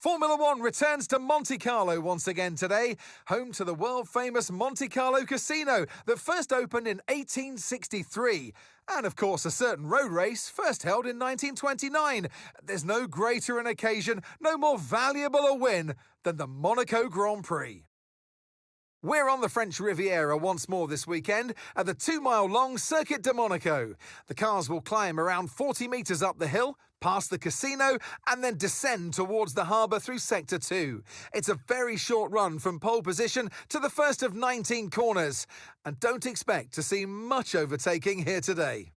Formula One returns to Monte Carlo once again today, home to the world-famous Monte Carlo Casino that first opened in 1863. And, of course, a certain road race first held in 1929. There's no greater an occasion, no more valuable a win than the Monaco Grand Prix. We're on the French Riviera once more this weekend at the 2-mile-long Circuit de Monaco. The cars will climb around 40 metres up the hill, past the casino, and then descend towards the harbour through Sector 2. It's a very short run from pole position to the first of 19 corners. And don't expect to see much overtaking here today.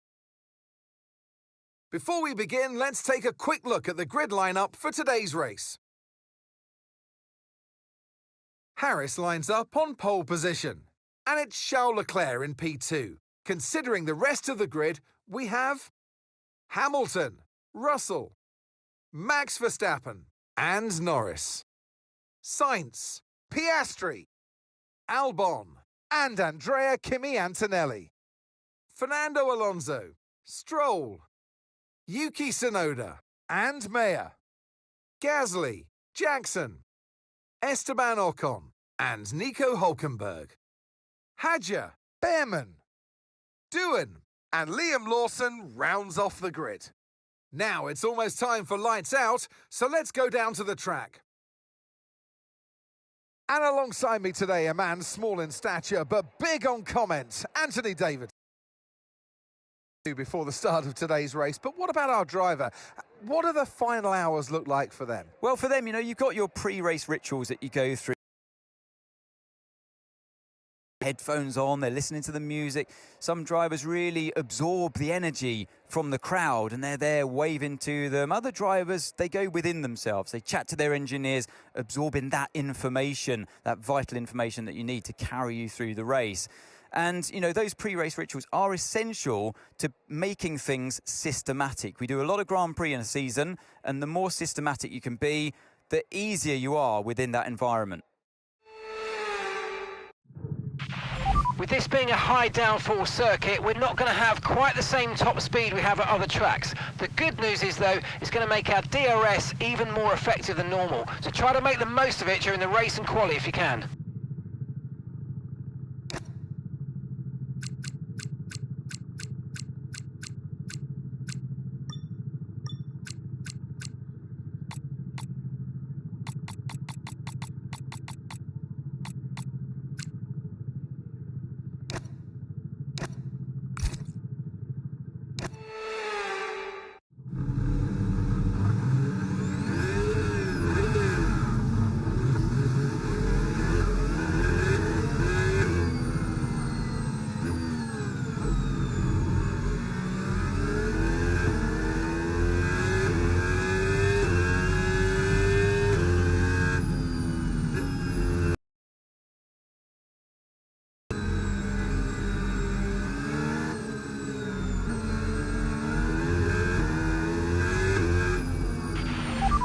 Before we begin, let's take a quick look at the grid lineup for today's race. Harris lines up on pole position, and it's Charles Leclerc in P2. Considering the rest of the grid, we have Hamilton, Russell, Max Verstappen, and Norris, Sainz, Piastri, Albon, and Andrea Kimi Antonelli, Fernando Alonso, Stroll, Yuki Tsunoda, and Mayer, Gasly, Jackson, Esteban Ocon, and Nico Hülkenberg, Hadjar, Behrman, Doohan, and Liam Lawson rounds off the grid. Now it's almost time for lights out, so let's go down to the track. And alongside me today, a man small in stature but big on comment, Anthony David. Before the start of today's race, but what about our driver? What do the final hours look like for them? Well, for them, you've got your pre-race rituals that you go through. Headphones on, they're listening to the music. Some drivers really absorb the energy from the crowd and they're there waving to them. Other drivers, they go within themselves. They chat to their engineers, absorbing that information, that vital information that you need to carry you through the race. And, those pre-race rituals are essential to making things systematic. We do a lot of Grand Prix in a season, and the more systematic you can be, the easier you are within that environment. With this being a high downforce circuit, we're not going to have quite the same top speed we have at other tracks. The good news is, though, it's going to make our DRS even more effective than normal. So try to make the most of it during the race and quali if you can.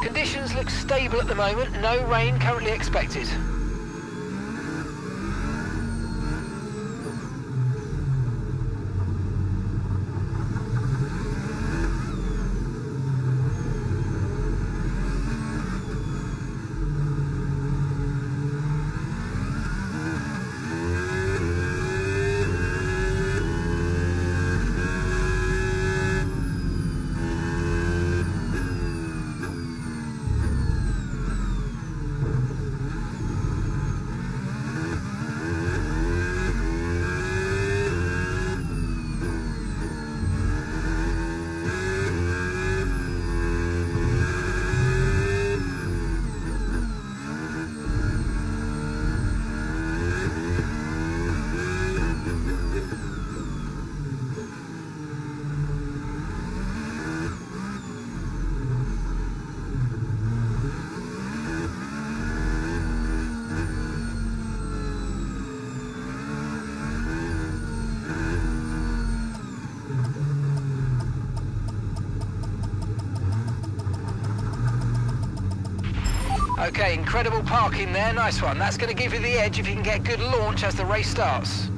Conditions look stable at the moment, no rain currently expected. Okay, incredible parking there, nice one. That's going to give you the edge if you can get good launch as the race starts.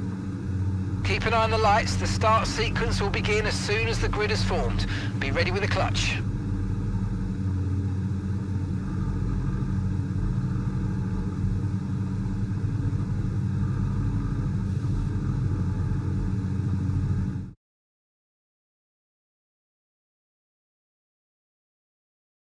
Keep an eye on the lights, the start sequence will begin as soon as the grid is formed. Be ready with the clutch.